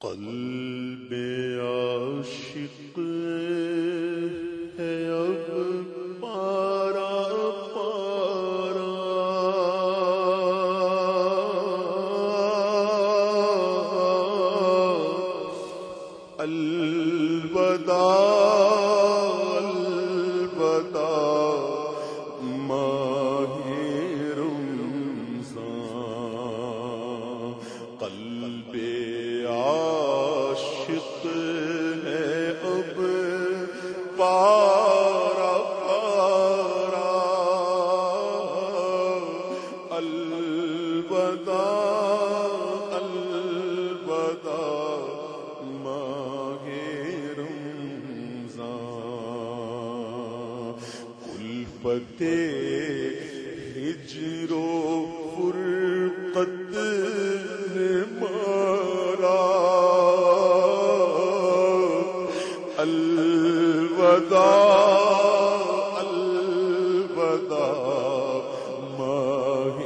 قلب عاشق ہے اب پارا پارا، الوداع الوداع ماہ رمضان، قلب عاشق ہے اب پارا پارا، الوداع الوداع ماہ رمضان، الفت ہجر و فرقت نے مارا، الوداع الوداع ماہ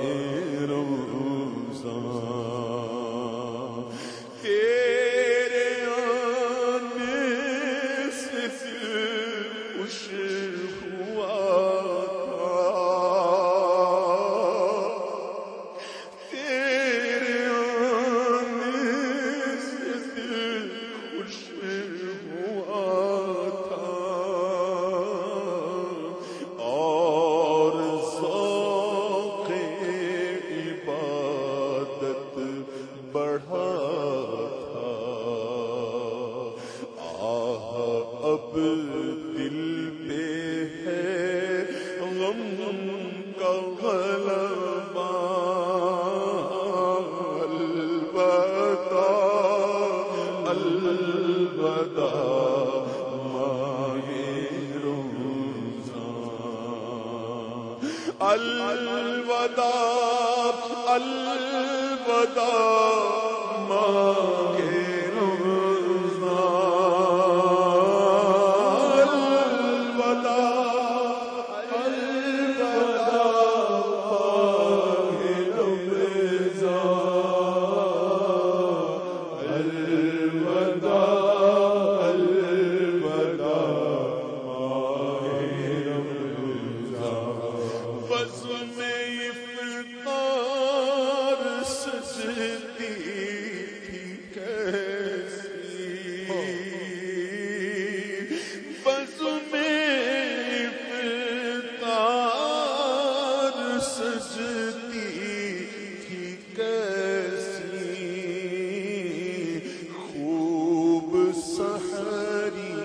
رمضان، تیرے آنے سے دل خوش ہوا تھا، تیرے آنے سے دل خوش ہوا تھا، اور ذوق عبادت بڑھا تھا، آہ اب دل پہ ہے غم کا غلبہ، الوداع الوداع ماہ رمضان، الوداع الوداع ماہ رمضان، الوداع الوداع ماہ رمضان، الوداع الوداع ماہ رمضان، بزم افطار سجتی تھی کیسی، بزم افطار سجتی تھی کیسی، خوب سحری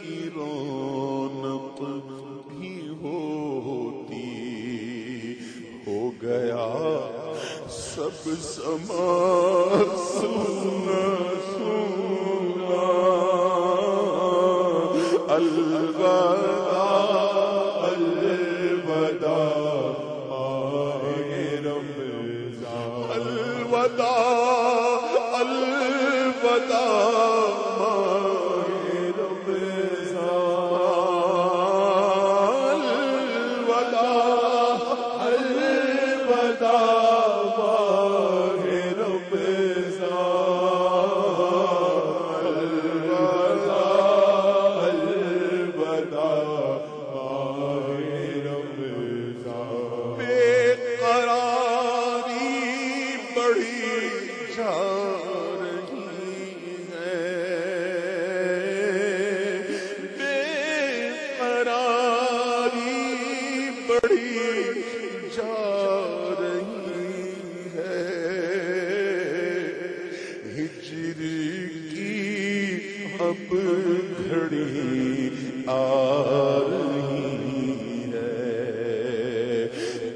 کی رونق بھی ہوتی، ہو گیا سب سما سونا سونا، الوداع الوداع ماہ رمضان، الوداع الوداع ماہ رمضان، الوداع الوداع ماہ رمضان، الوداع الوداع ماہ رمضان، بے قراری بڑھی جا رہی ہے، بے قراری بڑھی جا رہی ہے، ہجر کی اب گھڑی آ رہی ہے،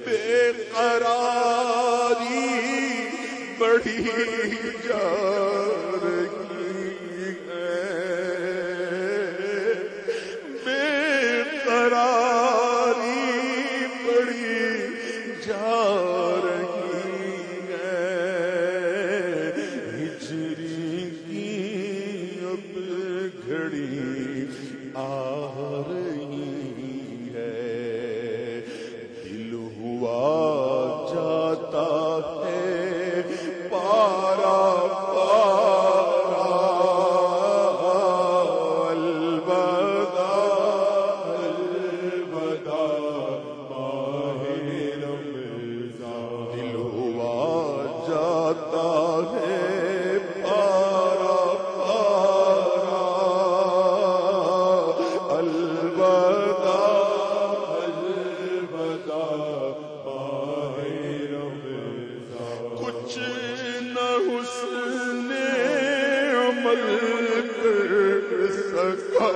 بے قراری بڑھی جا رہی ہے، بے قراری بڑھی جا رہی ہے، ہجری کی اب گھڑی آ رہی ہے، دل ہوا جاتا ہے پارا پارا، جاتا ہے پارا پارا الوداع الوداع ماہ رمضان کچھ نہ حسن عمل کر سکا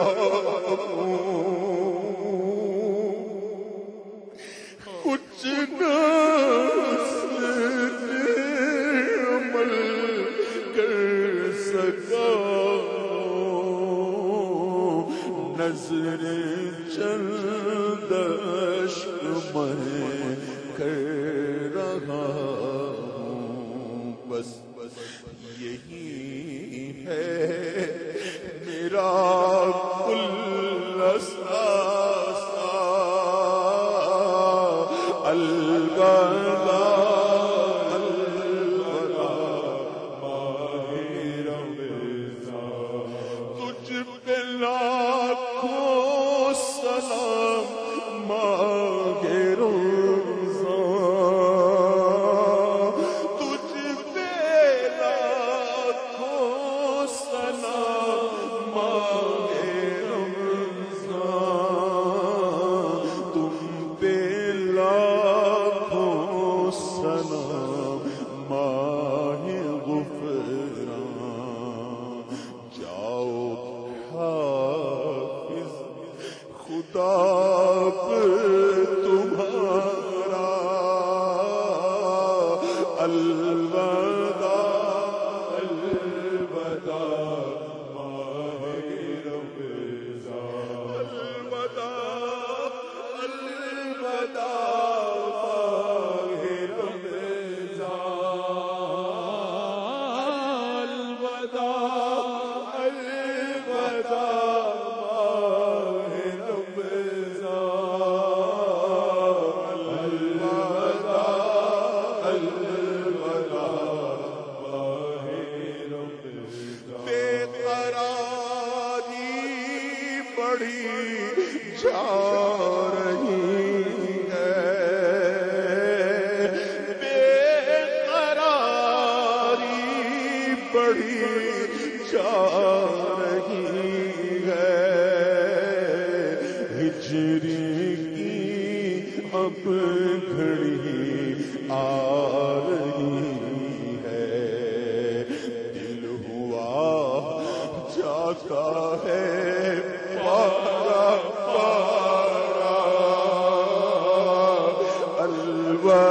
کچھ نہ حسن عمل کر سکا نظر چند عشق میں کر رہا ہوں بس یہی ہے میرا کل اثاثہ الوداع الوداع ماہ رمضان تجھ پہ لاکھوں سلام ماہ رمضان تجھ پہ لاکھوں سلام ماہ رمضان تم پہ لاکھوں سلام ماہ غفران جاؤ حافظ خدا پر تمہارا الوداع الوداع ماہ رمضان الوداع الوداع ماہ رمضان الوداع الوداع جا رہی ہے بے قراری بڑھی جا رہی ہے ہجری کی اب گھڑی آ رہی ہے دل ہوا جاتا ہے پارا پارا الوداع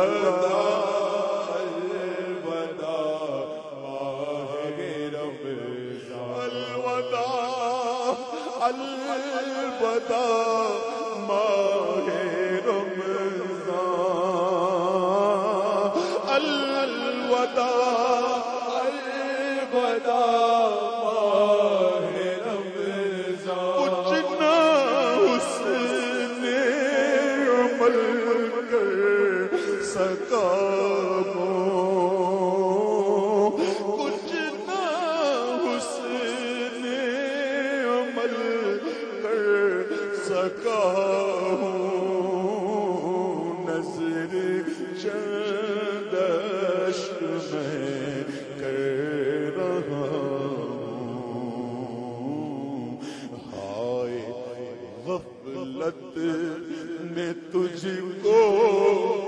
الوداع ماہ رمضان الوداع الوداع ماہ رمضان الوداع الوداع سکا کچھ نہ حسن عمل کر سکا نظر چند عشق میں کر رہا ہوں ہائے غفلت نے تجھ کو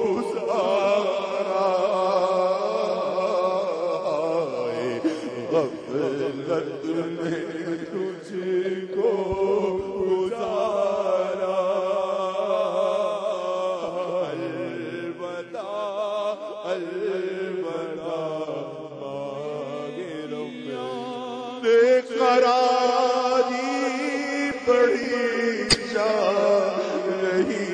گزارا غفلت نے تجھ کو گزارا الوداع الوداع ماہ رمضان بے قراری بڑھی جا رہی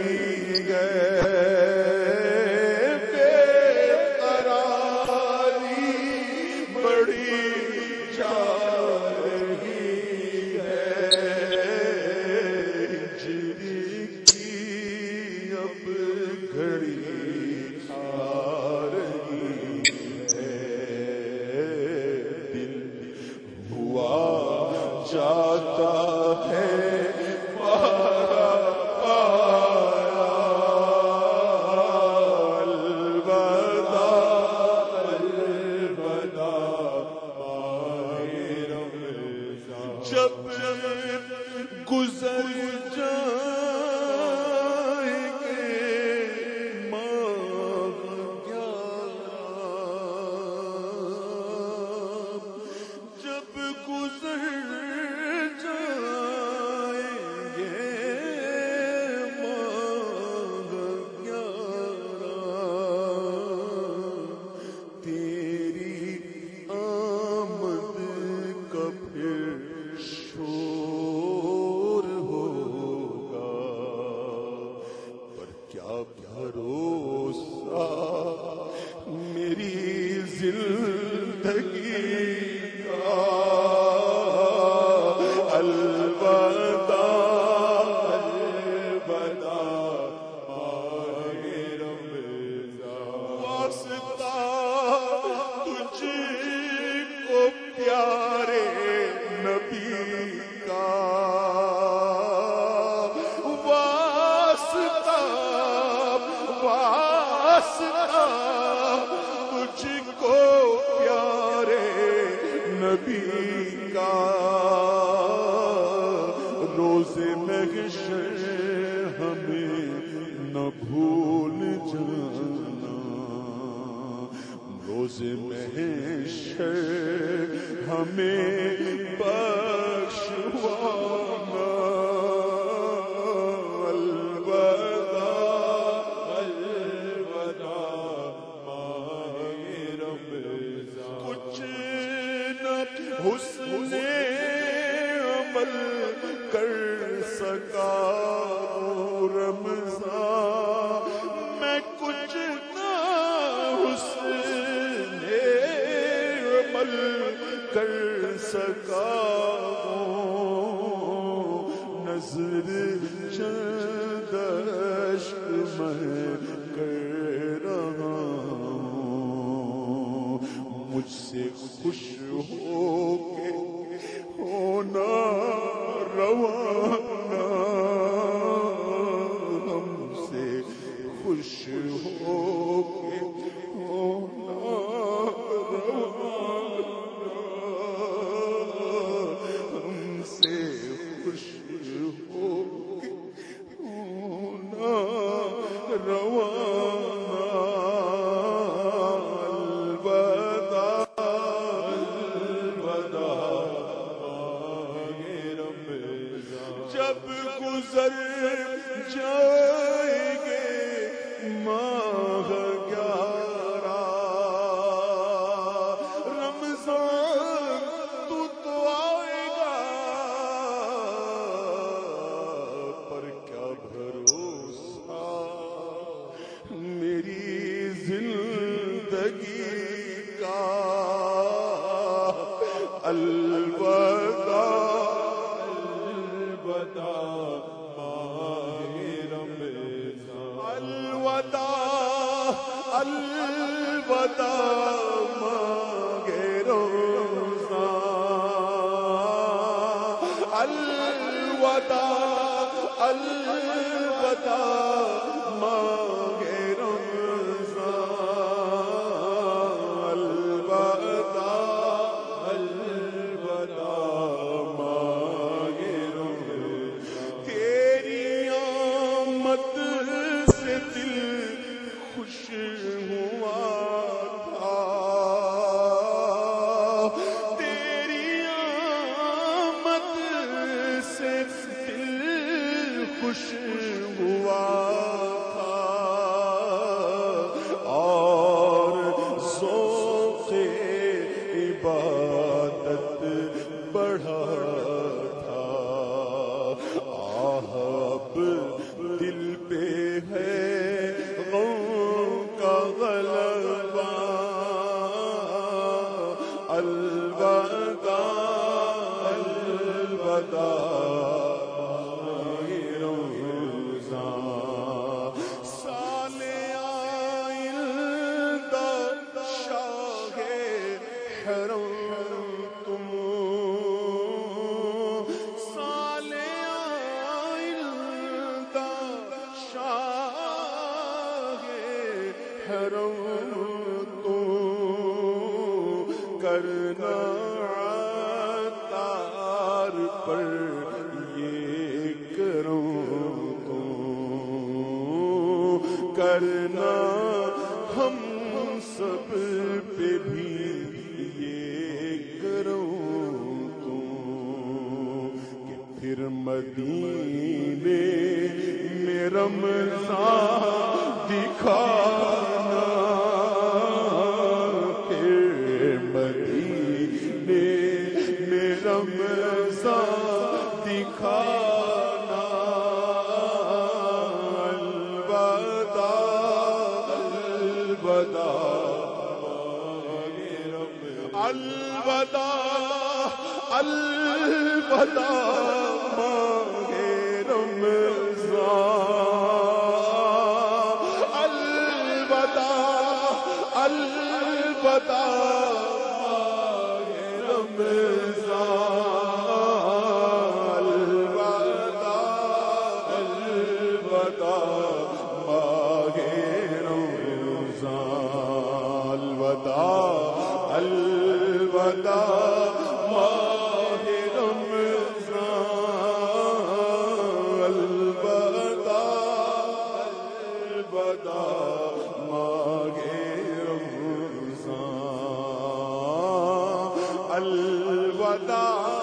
جاتا ہے پارا زندگی کا الوداع الوداع ماہ رمضان واسطہ تجھ کو پیارے نبی کا واسطہ واسطہ تجھ کو پیارے نبی کا روز محشر ہمیں نہ بھول جانا روز محشر ہمیں بخشوانا الوداع الوداع ماہ رمضان کچھ نہ حسن عمل کر سکا رمضان میں کچھ نہ حسن عمل کر سکا نظر چند اشک میں کر رہا ہوں مجھ سے خوش ہو کے ہونا روانہ ہم سے خوش ہو کے ہونا روانہ ہم سے خوش ہو کے ہونا روانہ الوداع الوداع جب گزر جائیں گے ماہ 11 رمضان تو آئے گا پر کیا بھروسہ میری زندگی کا الوداع الوداع الوداع ماہ رمضان الوداع الوداع ماہ رمضان الوداع الوداع ماہ رمضان تیری آمد سے دل خوش ہوا تھا تیری آمد سے دل خوش ہوا تھا اور ذوق عبادت بڑھا تھا اب دل پہ ہے الوداع الوداع رمضان سال آئندہ شاہ حرم تم سال آئندہ شاہ حرم کرنا عطار پر یہ کروں تو کرنا ہم سب پہ بھی یہ کروں تو کہ پھر مدینے میں رمضان دکھانا رمضان دکھانا الوداع الوداع الوداع الوداع ماہ رمضان، الوداع الوداع ماہ رمضان، الوداع الوداع ماہ رمضان، الوداع الوداع ماہ رمضان، الوداع الوداع ماہ رمضان، الوداع